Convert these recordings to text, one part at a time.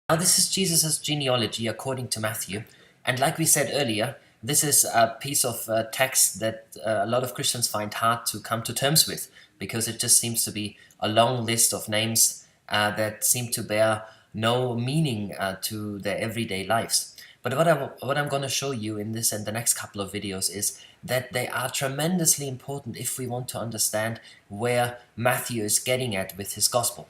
Now this is Jesus' genealogy according to Matthew, and like we said earlier, this is a piece of text that a lot of Christians find hard to come to terms with, because it just seems to be a long list of names that seem to bear no meaning to their everyday lives. But what I'm going to show you in this and the next couple of videos is that they are tremendously important if we want to understand where Matthew is getting at with his gospel.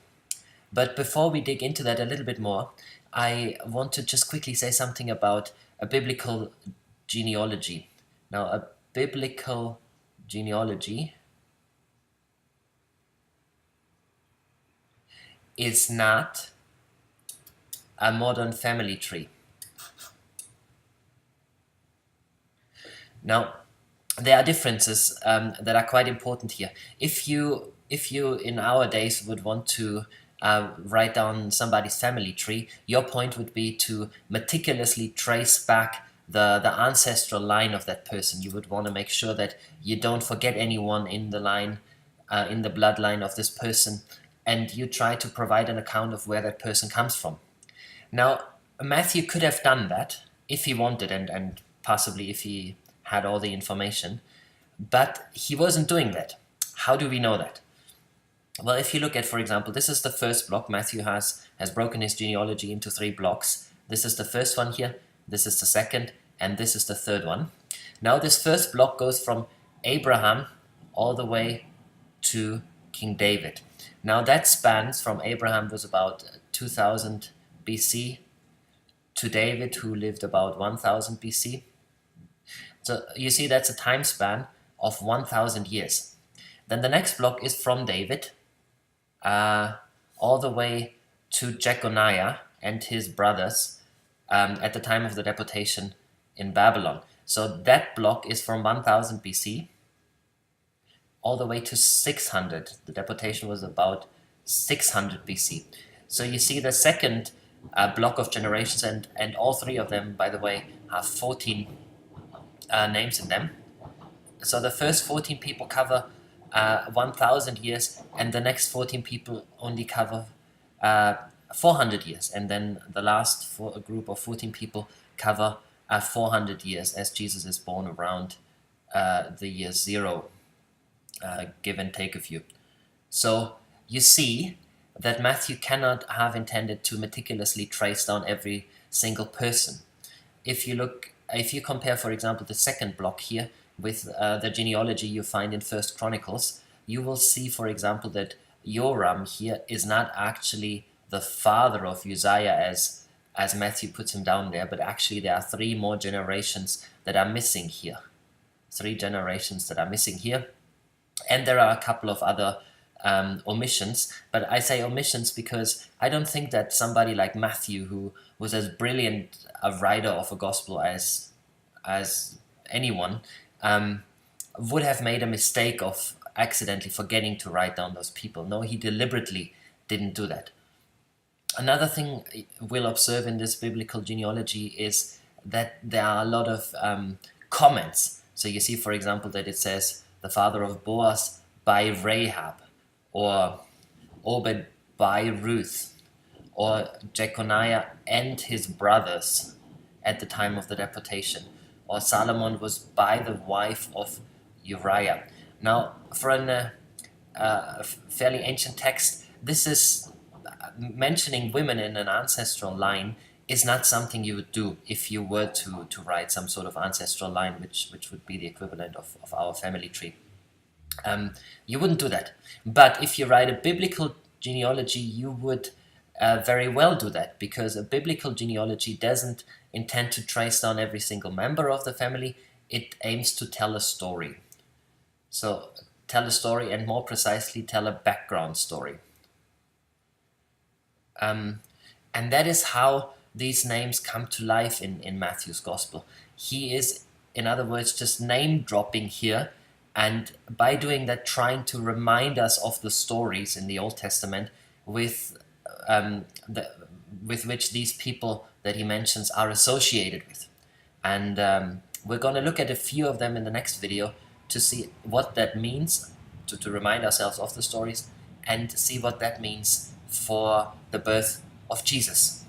But before we dig into that a little bit more, I want to just quickly say something about a biblical genealogy. Now, a biblical genealogy is not a modern family tree. Now, there are differences that are quite important here. If you in our days would want to write down somebody's family tree, your point would be to meticulously trace back the ancestral line of that person. You would want to make sure that you don't forget anyone in the line, in the bloodline of this person, and you try to provide an account of where that person comes from. Now, Matthew could have done that if he wanted, and possibly if he had all the information, but he wasn't doing that. How do we know that? Well, if you look at, for example, this is the first block. Matthew has broken his genealogy into 3 blocks. This is the first one here, this is the second, and this is the third one. Now this first block goes from Abraham all the way to King David. Now that spans from Abraham was about 2000 BC to David, who lived about 1000 BC. So you see that's a time span of 1000 years. Then the next block is from David all the way to Jeconiah and his brothers at the time of the deportation in Babylon. So that block is from 1000 BC all the way to 600. The deportation was about 600 BC. So you see the second block of generations, and all 3 of them, by the way, have 14 names in them. So the first 14 people cover 1000 years, and the next 14 people only cover 400 years, and then the last group of 14 people cover 400 years, as Jesus is born around the year 0, give and take a few. So you see that Matthew cannot have intended to meticulously trace down every single person. If you compare, for example, the second block here with the genealogy you find in First Chronicles, you will see, for example, that Joram here is not actually the father of Uzziah as Matthew puts him down there, but actually there are 3 more generations that are missing here. 3 generations that are missing here. And there are a couple of other omissions, but I say omissions because I don't think that somebody like Matthew, who was as brilliant a writer of a gospel as anyone, would have made a mistake of accidentally forgetting to write down those people. No, he deliberately didn't do that. Another thing we'll observe in this biblical genealogy is that there are a lot of comments. So you see, for example, that it says the father of Boaz by Rahab, or Obed by Ruth, or Jeconiah and his brothers at the time of the deportation, or Solomon was by the wife of Uriah. Now, for a fairly ancient text, this is mentioning women in an ancestral line is not something you would do if you were to write some sort of ancestral line, which would be the equivalent of our family tree. You wouldn't do that. But if you write a biblical genealogy, you would very well do that, because a biblical genealogy doesn't intend to trace down every single member of the family. It aims to tell a story. So tell a story, and more precisely, tell a background story. And that is how these names come to life in Matthew's gospel. He is, in other words, just name dropping here, and by doing that, trying to remind us of the stories in the Old Testament with which these people that he mentions are associated with. And we're going to look at a few of them in the next video to see what that means, to remind ourselves of the stories, and see what that means for the birth of Jesus.